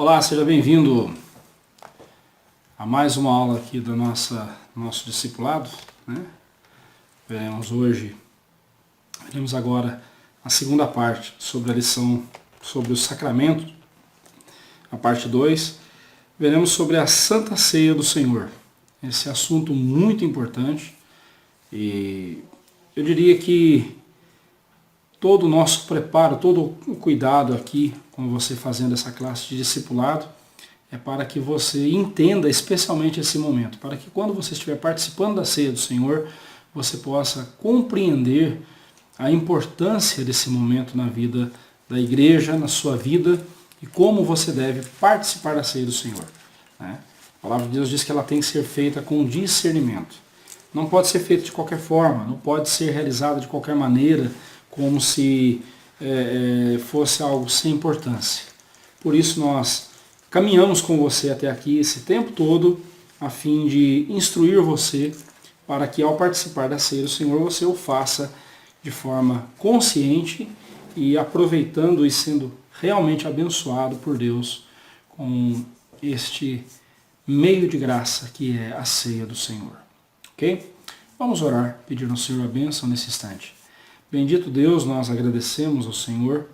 Olá, seja bem-vindo a mais uma aula aqui do nosso discipulado, né? Veremos agora a segunda parte sobre a lição sobre o sacramento, a parte 2. Veremos sobre a Santa Ceia do Senhor. Esse assunto muito importante e eu diria que todo o nosso preparo, todo o cuidado aqui com você fazendo essa classe de discipulado é para que você entenda especialmente esse momento, para que quando você estiver participando da ceia do Senhor, você possa compreender a importância desse momento na vida da igreja, na sua vida e como você deve participar da ceia do Senhor, né? A palavra de Deus diz que ela tem que ser feita com discernimento. Não pode ser feita de qualquer forma, não pode ser realizada de qualquer maneira, como se fosse algo sem importância. Por isso nós caminhamos com você até aqui esse tempo todo, a fim de instruir você para que ao participar da ceia do Senhor você o faça de forma consciente e aproveitando e sendo realmente abençoado por Deus com este meio de graça que é a ceia do Senhor. Ok? Vamos orar, pedir ao Senhor a bênção nesse instante. Bendito Deus, nós agradecemos ao Senhor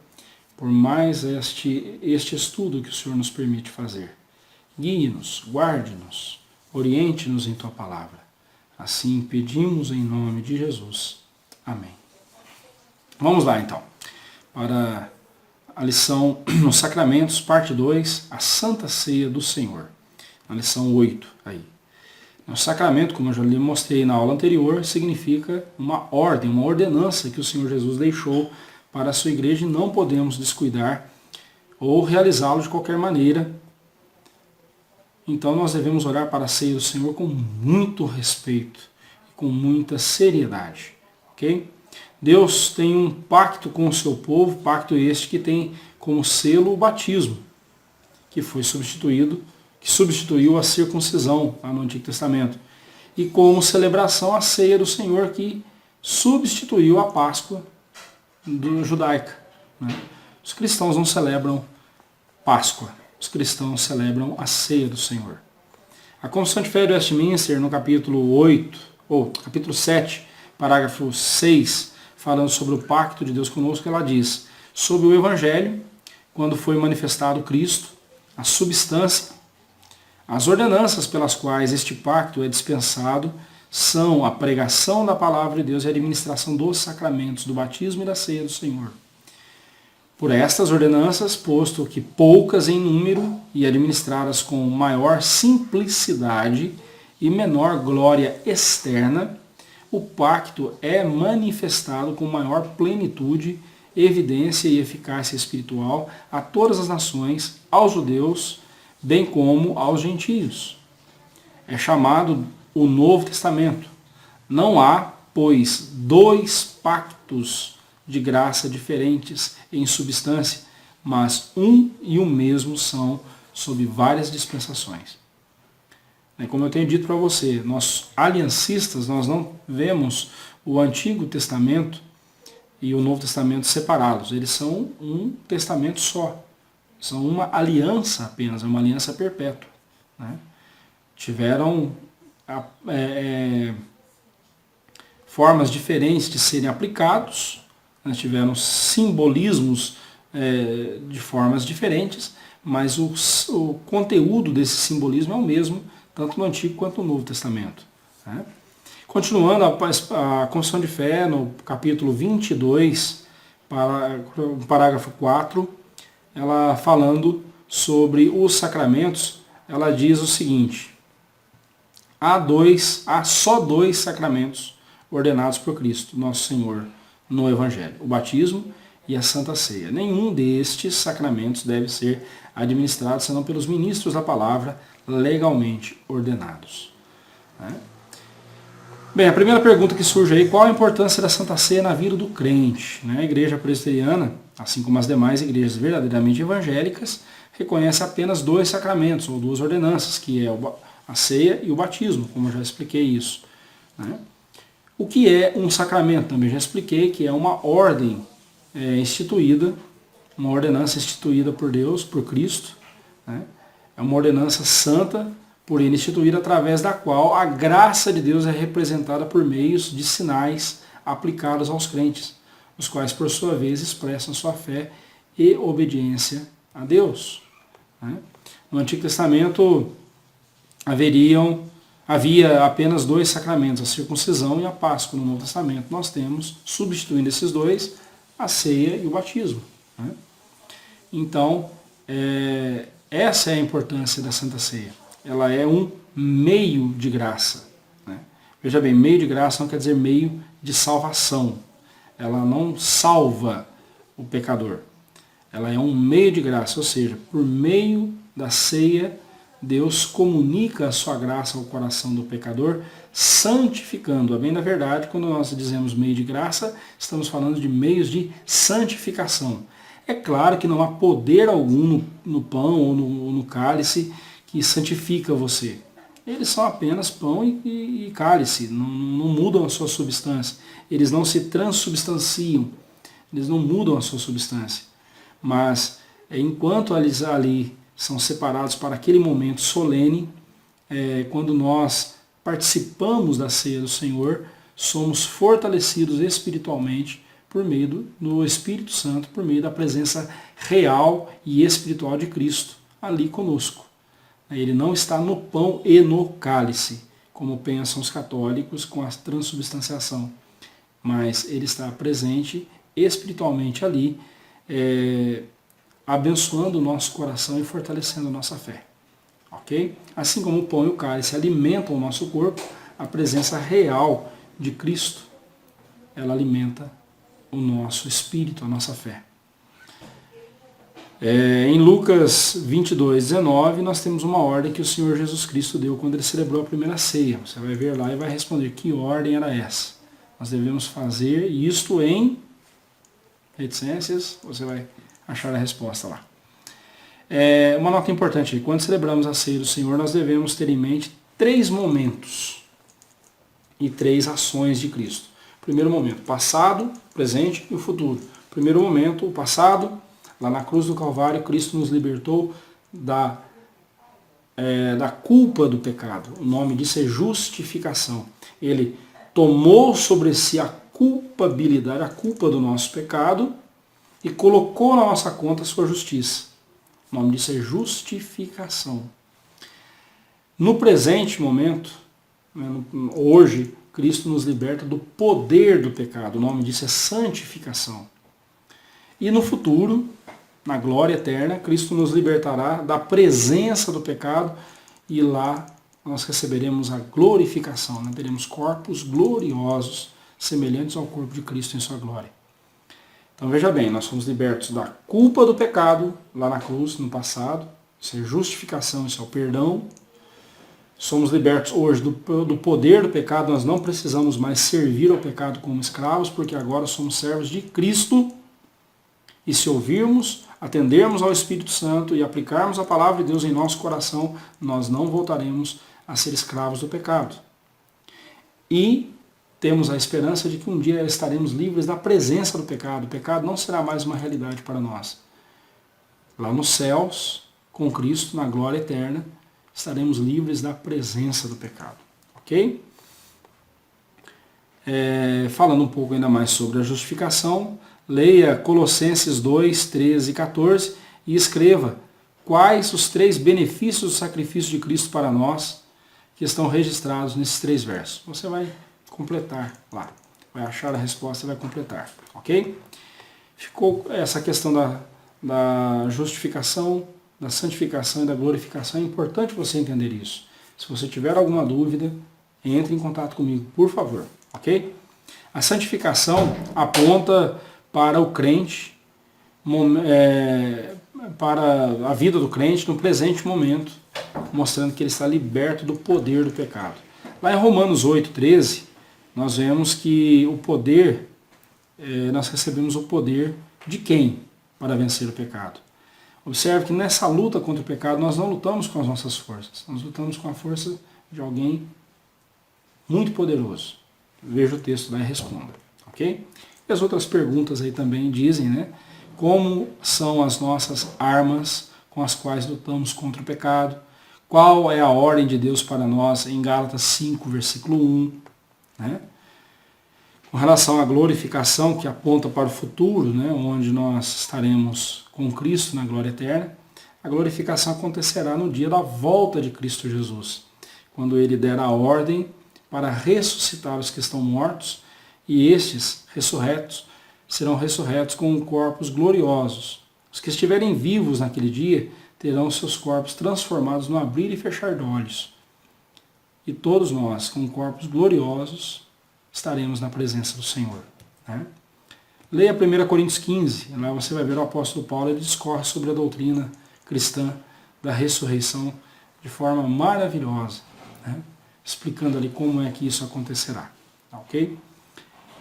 por mais este estudo que o Senhor nos permite fazer. Guie-nos, guarde-nos, oriente-nos em Tua Palavra. Assim pedimos em nome de Jesus. Amém. Vamos lá então, para a lição nos Sacramentos, parte 2, a Santa Ceia do Senhor. Na lição 8 aí. O sacramento, como eu já lhe mostrei na aula anterior, significa uma ordem, uma ordenança que o Senhor Jesus deixou para a sua igreja e não podemos descuidar ou realizá-lo de qualquer maneira. Então nós devemos orar para a ceia do Senhor com muito respeito e com muita seriedade. Ok? Deus tem um pacto com o seu povo, pacto este que tem como selo o batismo, que substituiu a circuncisão lá no Antigo Testamento. E como celebração a ceia do Senhor, que substituiu a Páscoa judaica, né? Os cristãos não celebram Páscoa, os cristãos celebram a ceia do Senhor. A Confissão de Fé de Westminster, no capítulo 7, parágrafo 6, falando sobre o pacto de Deus conosco, ela diz: sobre o Evangelho, quando foi manifestado Cristo, a substância, as ordenanças pelas quais este pacto é dispensado são a pregação da palavra de Deus e a administração dos sacramentos do batismo e da ceia do Senhor. Por estas ordenanças, posto que poucas em número e administradas com maior simplicidade e menor glória externa, o pacto é manifestado com maior plenitude, evidência e eficácia espiritual a todas as nações, aos judeus, bem como aos gentios. É chamado o Novo Testamento. Não há, pois, dois pactos de graça diferentes em substância, mas um e o mesmo são sob várias dispensações. Como eu tenho dito para você, nós aliancistas, nós não vemos o Antigo Testamento e o Novo Testamento separados. Eles são um testamento só. São uma aliança apenas, uma aliança perpétua, né? Tiveram formas diferentes de serem aplicados, né? Tiveram simbolismos de formas diferentes, mas o conteúdo desse simbolismo é o mesmo, tanto no Antigo quanto no Novo Testamento, né? Continuando, a Confissão de Fé, no capítulo 22, parágrafo 4, ela falando sobre os sacramentos, ela diz o seguinte: há só dois sacramentos ordenados por Cristo, nosso Senhor, no Evangelho, o batismo e a Santa Ceia. Nenhum destes sacramentos deve ser administrado senão pelos ministros da palavra legalmente ordenados, né? Bem, a primeira pergunta que surge aí: qual a importância da Santa Ceia na vida do crente, né? A Igreja Presbiteriana, assim como as demais igrejas verdadeiramente evangélicas, reconhece apenas dois sacramentos, ou duas ordenanças, que é a ceia e o batismo, como eu já expliquei isso, né? O que é um sacramento? Também já expliquei que é uma ordem instituída, uma ordenança instituída por Deus, por Cristo, né? É uma ordenança santa por ele instituída, através da qual a graça de Deus é representada por meios de sinais aplicados aos crentes, os quais, por sua vez, expressam sua fé e obediência a Deus, né? No Antigo Testamento havia apenas 2 sacramentos, a circuncisão e a Páscoa. No Novo Testamento nós temos, substituindo esses 2, a ceia e o batismo, né? Então, essa é a importância da Santa Ceia. Ela é um meio de graça, né? Veja bem, meio de graça não quer dizer meio de salvação. Ela não salva o pecador. Ela é um meio de graça, ou seja, por meio da ceia, Deus comunica a sua graça ao coração do pecador, santificando. A bem da verdade, quando nós dizemos meio de graça, estamos falando de meios de santificação. É claro que não há poder algum no pão ou no cálice que santifica você. Eles são apenas pão e cálice, não mudam a sua substância. Eles não se transubstanciam, eles não mudam a sua substância. Mas enquanto eles ali são separados para aquele momento solene, quando nós participamos da ceia do Senhor, somos fortalecidos espiritualmente por meio do Espírito Santo, por meio da presença real e espiritual de Cristo ali conosco. Ele não está no pão e no cálice, como pensam os católicos com a transubstanciação, mas ele está presente espiritualmente ali, abençoando o nosso coração e fortalecendo a nossa fé. Ok? Assim como o pão e o cálice alimentam o nosso corpo, a presença real de Cristo, ela alimenta o nosso espírito, a nossa fé. Em Lucas 22:19, nós temos uma ordem que o Senhor Jesus Cristo deu quando ele celebrou a primeira ceia. Você vai ver lá e vai responder que ordem era essa. Nós devemos fazer isto em reticências, você vai achar a resposta lá. Uma nota importante, quando celebramos a ceia do Senhor, nós devemos ter em mente 3 momentos e 3 ações de Cristo. Primeiro momento, passado, presente e o futuro. Primeiro momento, o passado, lá na cruz do Calvário, Cristo nos libertou da culpa do pecado. O nome disso é justificação. Ele tomou sobre si a culpabilidade, a culpa do nosso pecado, e colocou na nossa conta a sua justiça. O nome disso é justificação. No presente momento, hoje, Cristo nos liberta do poder do pecado. O nome disso é santificação. E no futuro, na glória eterna, Cristo nos libertará da presença do pecado e lá nós receberemos a glorificação. Teremos corpos gloriosos, semelhantes ao corpo de Cristo em sua glória. Então veja bem, nós fomos libertos da culpa do pecado, lá na cruz, no passado. Isso é justificação, isso é o perdão. Somos libertos hoje do poder do pecado, nós não precisamos mais servir ao pecado como escravos, porque agora somos servos de Cristo. E se ouvirmos, atendermos ao Espírito Santo e aplicarmos a palavra de Deus em nosso coração, nós não voltaremos a ser escravos do pecado. E temos a esperança de que um dia estaremos livres da presença do pecado. O pecado não será mais uma realidade para nós. Lá nos céus, com Cristo, na glória eterna, estaremos livres da presença do pecado. Ok? Falando um pouco ainda mais sobre a justificação, leia Colossenses 2, 13 e 14 e escreva quais os 3 benefícios do sacrifício de Cristo para nós que estão registrados nesses 3 versos. Você vai completar lá. Vai achar a resposta e vai completar. Ok? Ficou essa questão da justificação, da santificação e da glorificação. É importante você entender isso. Se você tiver alguma dúvida, entre em contato comigo, por favor. Ok? A santificação aponta para o crente, para a vida do crente no presente momento, mostrando que ele está liberto do poder do pecado. Lá em Romanos 8, 13, nós vemos que o poder, nós recebemos o poder de quem para vencer o pecado? Observe que nessa luta contra o pecado nós não lutamos com as nossas forças, nós lutamos com a força de alguém muito poderoso. Veja o texto lá e responda. Ok? E as outras perguntas aí também dizem, como são as nossas armas com as quais lutamos contra o pecado. Qual é a ordem de Deus para nós em Gálatas 5, versículo 1. Né? Com relação à glorificação, que aponta para o futuro, né, onde nós estaremos com Cristo na glória eterna, a glorificação acontecerá no dia da volta de Cristo Jesus, quando ele der a ordem para ressuscitar os que estão mortos, e estes ressurretos serão ressurretos com corpos gloriosos. Os que estiverem vivos naquele dia terão seus corpos transformados no abrir e fechar de olhos. E todos nós, com corpos gloriosos, estaremos na presença do Senhor. Né? Leia 1 Coríntios 15, lá você vai ver o apóstolo Paulo, ele discorre sobre a doutrina cristã da ressurreição de forma maravilhosa, né? Explicando ali como é que isso acontecerá. Ok?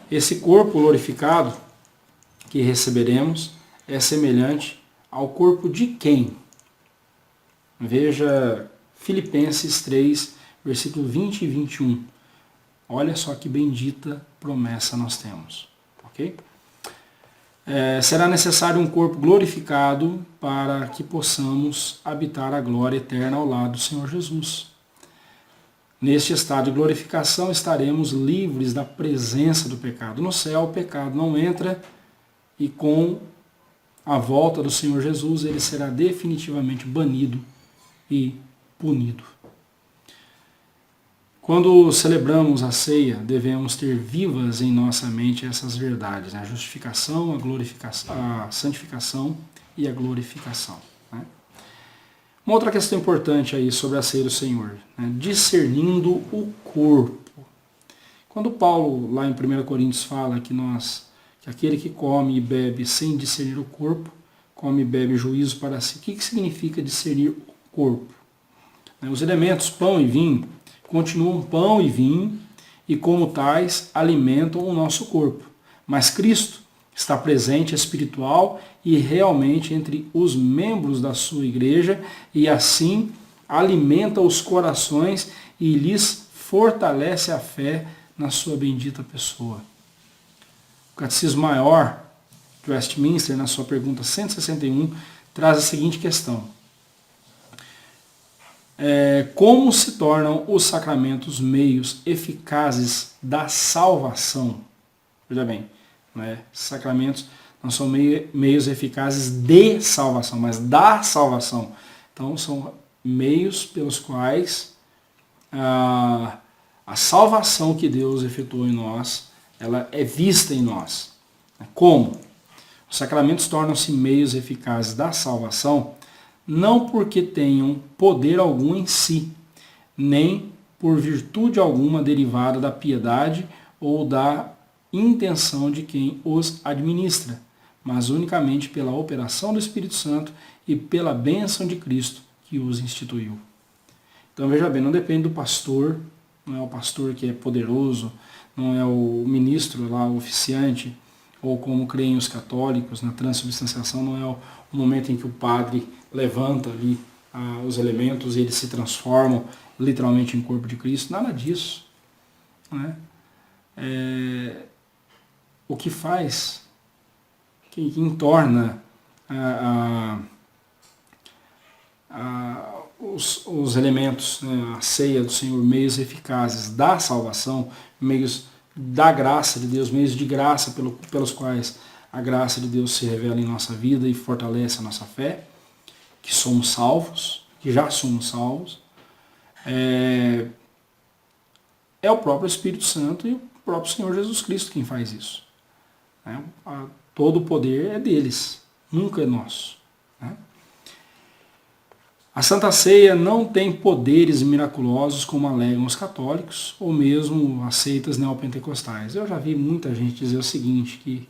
Esse corpo glorificado que receberemos é semelhante ao corpo de quem? Veja Filipenses 3, versículo 20 e 21. Olha só que bendita promessa nós temos. Ok? Será necessário um corpo glorificado para que possamos habitar a glória eterna ao lado do Senhor Jesus. Neste estado de glorificação estaremos livres da presença do pecado. No céu o pecado não entra e com a volta do Senhor Jesus ele será definitivamente banido e punido. Quando celebramos a ceia, devemos ter vivas em nossa mente essas verdades, né? A justificação, a glorificação, a santificação e a glorificação. Né? Uma outra questão importante aí sobre a ceia do Senhor, né? Discernindo o corpo. Quando Paulo, lá em 1 Coríntios, fala que aquele que come e bebe sem discernir o corpo, come e bebe juízo para si. O que significa discernir o corpo? Os elementos pão e vinho continuam pão e vinho e, como tais, alimentam o nosso corpo. Mas Cristo está presente espiritual e realmente entre os membros da sua igreja e assim alimenta os corações e lhes fortalece a fé na sua bendita pessoa. O Catecismo Maior de Westminster, na sua pergunta 161, traz a seguinte questão. Como se tornam os sacramentos meios eficazes da salvação? Veja bem, né? Sacramentos não são meios eficazes de salvação, mas da salvação. Então são meios pelos quais a salvação que Deus efetuou em nós, ela é vista em nós. Como? Os sacramentos tornam-se meios eficazes da salvação não porque tenham poder algum em si, nem por virtude alguma derivada da piedade ou da intenção de quem os administra, mas unicamente pela operação do Espírito Santo e pela bênção de Cristo que os instituiu. Então veja bem, não depende do pastor, não é o pastor que é poderoso, não é o ministro lá, o oficiante, ou como creem os católicos na transubstanciação, não é o momento em que o padre levanta ali os elementos e eles se transformam literalmente em corpo de Cristo, nada disso. Né? O que faz, quem torna os elementos, né, a ceia do Senhor, meios eficazes da salvação, meios da graça de Deus, meios de graça pelos quais a graça de Deus se revela em nossa vida e fortalece a nossa fé, que somos salvos, que já somos salvos, é o próprio Espírito Santo e o próprio Senhor Jesus Cristo quem faz isso. Todo o poder é deles, nunca é nosso. Né? A Santa Ceia não tem poderes miraculosos como alegam os católicos ou mesmo as seitas neopentecostais. Eu já vi muita gente dizer o seguinte, que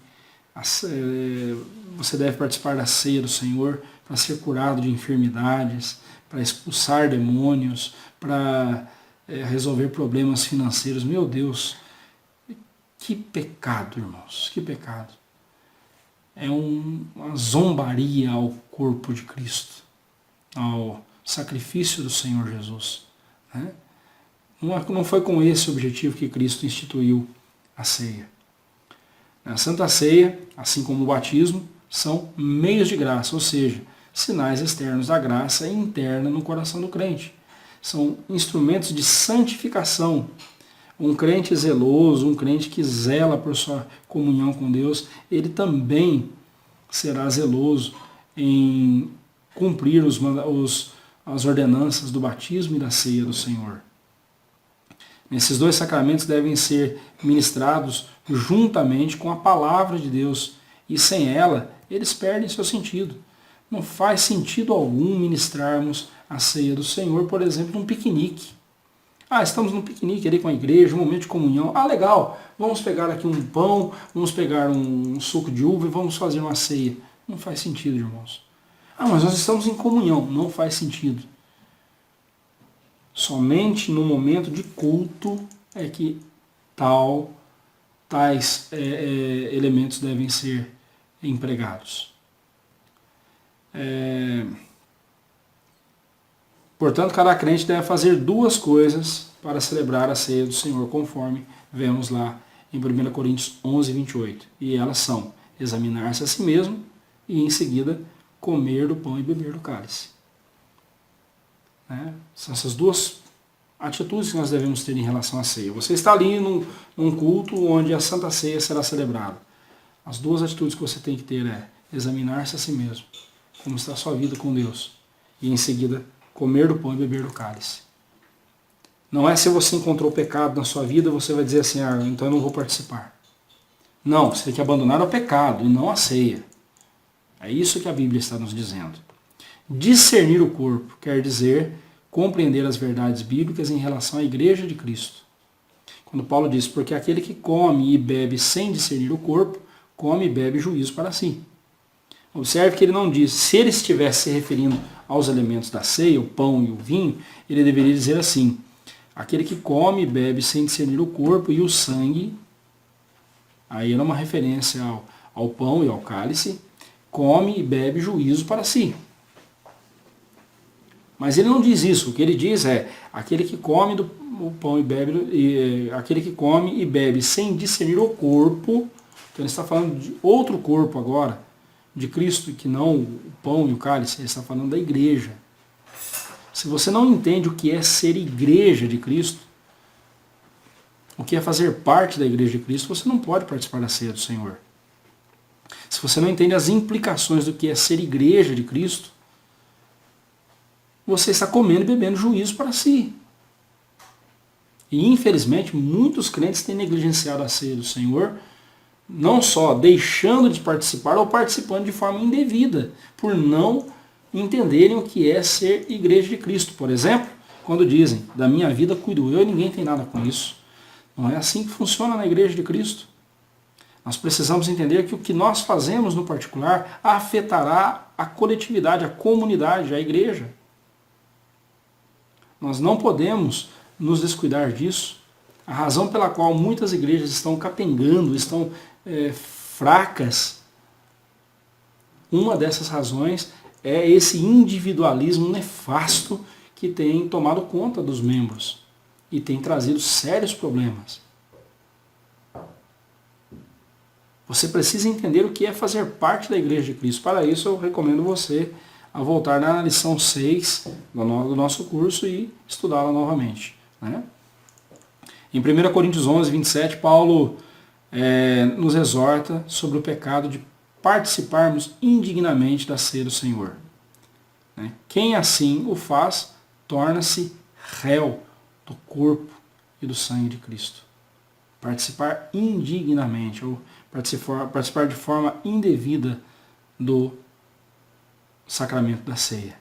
você deve participar da ceia do Senhor para ser curado de enfermidades, para expulsar demônios, para resolver problemas financeiros. Meu Deus, que pecado, irmãos, que pecado. É uma zombaria ao corpo de Cristo, ao sacrifício do Senhor Jesus. Né? Não foi com esse objetivo que Cristo instituiu a ceia. A Santa Ceia, assim como o batismo, são meios de graça, ou seja, sinais externos da graça interna no coração do crente. São instrumentos de santificação. Um crente zeloso, um crente que zela por sua comunhão com Deus, ele também será zeloso em cumprir as ordenanças do batismo e da ceia do Senhor. Esses dois sacramentos devem ser ministrados juntamente com a palavra de Deus, e sem ela, eles perdem seu sentido. Não faz sentido algum ministrarmos a ceia do Senhor, por exemplo, num piquenique. Estamos num piquenique ali com a igreja, um momento de comunhão. Legal, vamos pegar aqui um pão, vamos pegar um suco de uva e vamos fazer uma ceia. Não faz sentido, irmãos. Mas nós estamos em comunhão. Não faz sentido. Somente no momento de culto é que tais elementos devem ser empregados. Portanto, cada crente deve fazer duas coisas para celebrar a ceia do Senhor, conforme vemos lá em 1 Coríntios 11, 28. E elas são examinar-se a si mesmo e, em seguida, comer do pão e beber do cálice. São essas duas atitudes que nós devemos ter em relação à ceia. Você está ali num culto onde a Santa Ceia será celebrada. As duas atitudes que você tem que ter é examinar-se a si mesmo, como está a sua vida com Deus, e, em seguida, comer do pão e beber do cálice. Não é se você encontrou pecado na sua vida, você vai dizer assim, então eu não vou participar. Não, você tem que abandonar o pecado e não a ceia. É isso que a Bíblia está nos dizendo. Discernir o corpo quer dizer compreender as verdades bíblicas em relação à igreja de Cristo. Quando Paulo diz, porque aquele que come e bebe sem discernir o corpo, come e bebe juízo para si. Observe que ele não diz, se ele estivesse se referindo aos elementos da ceia, o pão e o vinho, ele deveria dizer assim, aquele que come e bebe sem discernir o corpo e o sangue, aí era uma referência ao pão e ao cálice, come e bebe juízo para si. Mas ele não diz isso, o que ele diz é, aquele que come o pão e bebe, aquele que come e bebe sem discernir o corpo, então ele está falando de outro corpo agora, de Cristo, que não o pão e o cálice, ele está falando da igreja. Se você não entende o que é ser igreja de Cristo, o que é fazer parte da igreja de Cristo, você não pode participar da ceia do Senhor. Se você não entende as implicações do que é ser igreja de Cristo, você está comendo e bebendo juízo para si. E infelizmente muitos crentes têm negligenciado a ceia do Senhor, não só deixando de participar ou participando de forma indevida, por não entenderem o que é ser igreja de Cristo. Por exemplo, quando dizem, da minha vida cuido eu e ninguém tem nada com isso. Não é assim que funciona na igreja de Cristo. Nós precisamos entender que o que nós fazemos no particular afetará a coletividade, a comunidade, a igreja. Nós não podemos nos descuidar disso. A razão pela qual muitas igrejas estão capengando, estão fracas, uma dessas razões é esse individualismo nefasto que tem tomado conta dos membros e tem trazido sérios problemas. Você precisa entender o que é fazer parte da igreja de Cristo. Para isso eu recomendo você a voltar na lição 6 do nosso curso e estudá-la novamente. Em 1 Coríntios 11, 27, Paulo nos exorta sobre o pecado de participarmos indignamente da ceia do Senhor. Quem assim o faz, torna-se réu do corpo e do sangue de Cristo. Participar indignamente, ou participar de forma indevida do sacramento da ceia.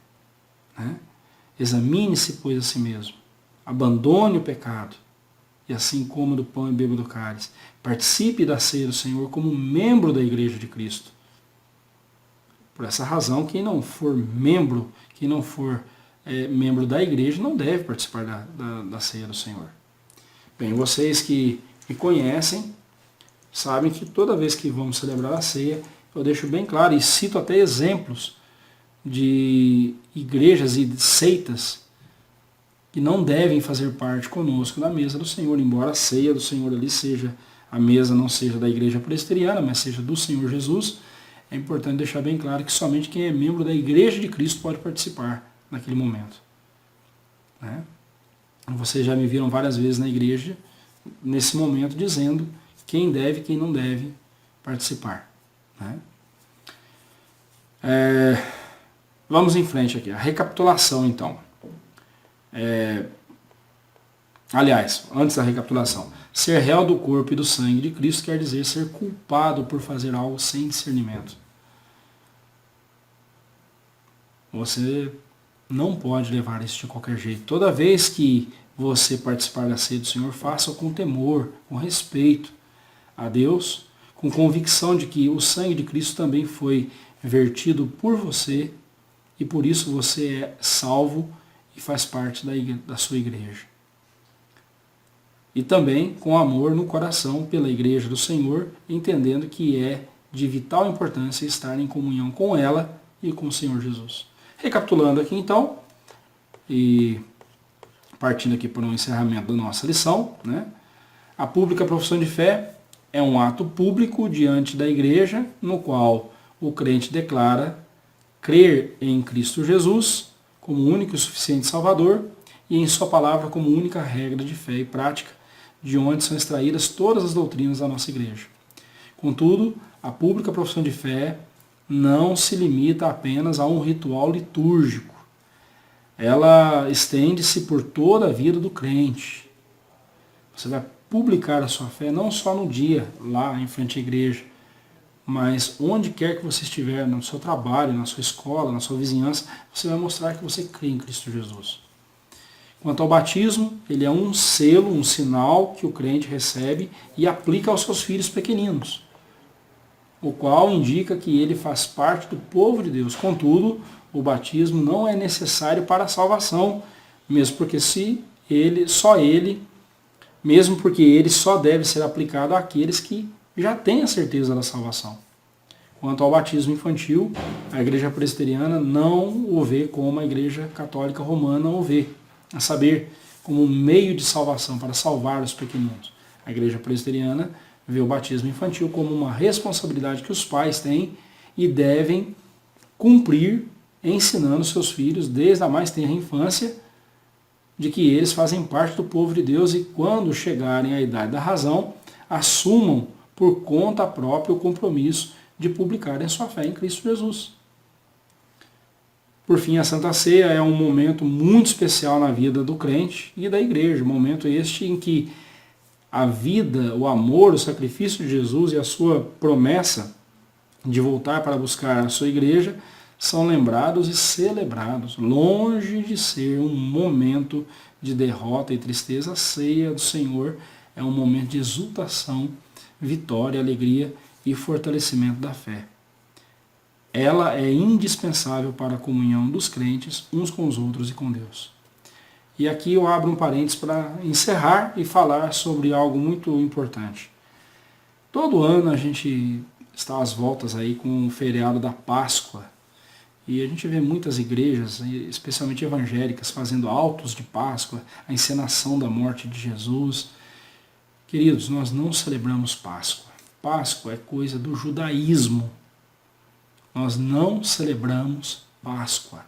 Examine-se, pois, a si mesmo. Abandone o pecado. E assim coma do pão e beba do cálice. Participe da ceia do Senhor como membro da igreja de Cristo. Por essa razão, quem não for membro da igreja não deve participar da ceia do Senhor. Bem, vocês que me conhecem sabem que toda vez que vamos celebrar a ceia, eu deixo bem claro e cito até exemplos de igrejas e seitas que não devem fazer parte conosco da mesa do Senhor, embora a ceia do Senhor ali seja, a mesa não seja da igreja presbiteriana, mas seja do Senhor Jesus, é importante deixar bem claro que somente quem é membro da Igreja de Cristo pode participar naquele momento. Né? Vocês já me viram várias vezes na igreja, nesse momento, dizendo quem deve e quem não deve participar. Né? Vamos em frente aqui. A recapitulação, então. Aliás, antes da recapitulação. Ser réu do corpo e do sangue de Cristo quer dizer ser culpado por fazer algo sem discernimento. Você não pode levar isso de qualquer jeito. Toda vez que você participar da ceia do Senhor, faça com temor, com respeito a Deus, com convicção de que o sangue de Cristo também foi vertido por você e por isso você é salvo e faz parte da sua igreja. E também com amor no coração pela igreja do Senhor, entendendo que é de vital importância estar em comunhão com ela e com o Senhor Jesus. Recapitulando aqui então, e partindo aqui para um encerramento da nossa lição, né? A pública profissão de fé é um ato público diante da igreja, no qual o crente declara crer em Cristo Jesus como único e suficiente Salvador e em sua palavra como única regra de fé e prática, de onde são extraídas todas as doutrinas da nossa igreja. Contudo, a pública profissão de fé não se limita apenas a um ritual litúrgico. Ela estende-se por toda a vida do crente. Você vai publicar a sua fé não só no dia, lá em frente à igreja, mas onde quer que você estiver, no seu trabalho, na sua escola, na sua vizinhança, você vai mostrar que você crê em Cristo Jesus. Quanto ao batismo, ele é um selo, um sinal que o crente recebe e aplica aos seus filhos pequeninos, o qual indica que ele faz parte do povo de Deus. Contudo, o batismo não é necessário para a salvação, mesmo porque ele só deve ser aplicado àqueles que já têm a certeza da salvação. Quanto ao batismo infantil, a Igreja Presbiteriana não o vê como a Igreja Católica Romana o vê, a saber, como um meio de salvação, para salvar os pequeninos. A Igreja Presbiteriana vê o batismo infantil como uma responsabilidade que os pais têm e devem cumprir, ensinando seus filhos, desde a mais tenra infância, de que eles fazem parte do povo de Deus e, quando chegarem à idade da razão, assumam por conta própria o compromisso de publicarem a sua fé em Cristo Jesus. Por fim, a Santa Ceia é um momento muito especial na vida do crente e da igreja, momento este em que a vida, o amor, o sacrifício de Jesus e a sua promessa de voltar para buscar a sua igreja são lembrados e celebrados. Longe de ser um momento de derrota e tristeza, a ceia do Senhor é um momento de exultação, vitória, alegria e fortalecimento da fé. Ela é indispensável para a comunhão dos crentes uns com os outros e com Deus. E aqui eu abro um parênteses para encerrar e falar sobre algo muito importante. Todo ano a gente está às voltas aí com o feriado da Páscoa. E a gente vê muitas igrejas, especialmente evangélicas, fazendo autos de Páscoa, a encenação da morte de Jesus. Queridos, nós não celebramos Páscoa. Páscoa é coisa do judaísmo. Nós não celebramos Páscoa.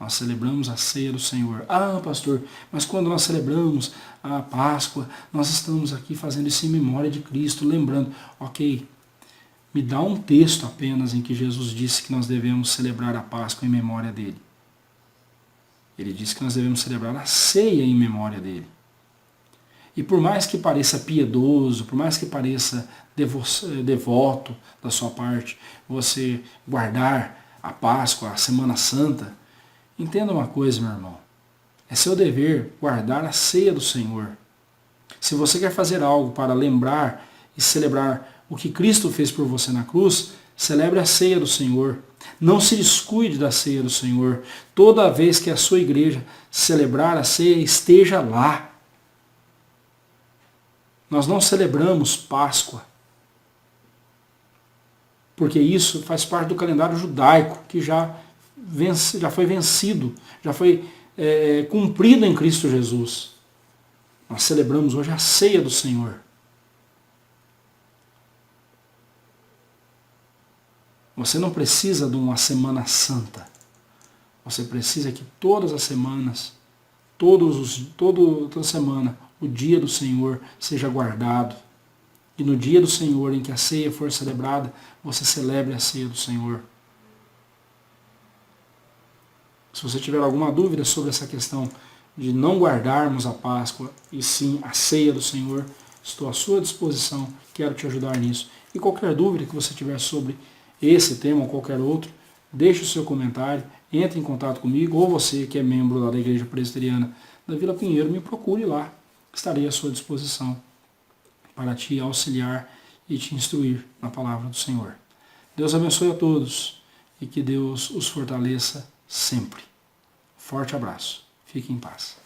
Nós celebramos a ceia do Senhor. Ah, pastor, mas quando nós celebramos a Páscoa, nós estamos aqui fazendo isso em memória de Cristo, lembrando. Ok, me dá um texto apenas em que Jesus disse que nós devemos celebrar a Páscoa em memória dele. Ele disse que nós devemos celebrar a ceia em memória dele. E por mais que pareça piedoso, por mais que pareça devoto da sua parte, você guardar a Páscoa, a Semana Santa, entenda uma coisa, meu irmão. É seu dever guardar a ceia do Senhor. Se você quer fazer algo para lembrar e celebrar o que Cristo fez por você na cruz, celebre a ceia do Senhor. Não se descuide da ceia do Senhor. Toda vez que a sua igreja celebrar a ceia, esteja lá. Nós não celebramos Páscoa, porque isso faz parte do calendário judaico, que já foi vencido, já foi cumprido em Cristo Jesus. Nós celebramos hoje a ceia do Senhor. Você não precisa de uma semana santa. Você precisa que todas as semanas, toda semana, o dia do Senhor seja guardado. E no dia do Senhor em que a ceia for celebrada, você celebre a ceia do Senhor. Se você tiver alguma dúvida sobre essa questão de não guardarmos a Páscoa e sim a ceia do Senhor, estou à sua disposição, quero te ajudar nisso. E qualquer dúvida que você tiver sobre esse tema ou qualquer outro, deixe o seu comentário, entre em contato comigo, ou você que é membro lá da Igreja Presbiteriana da Vila Pinheiro, me procure lá. Estarei à sua disposição para te auxiliar e te instruir na palavra do Senhor. Deus abençoe a todos e que Deus os fortaleça sempre. Forte abraço. Fique em paz.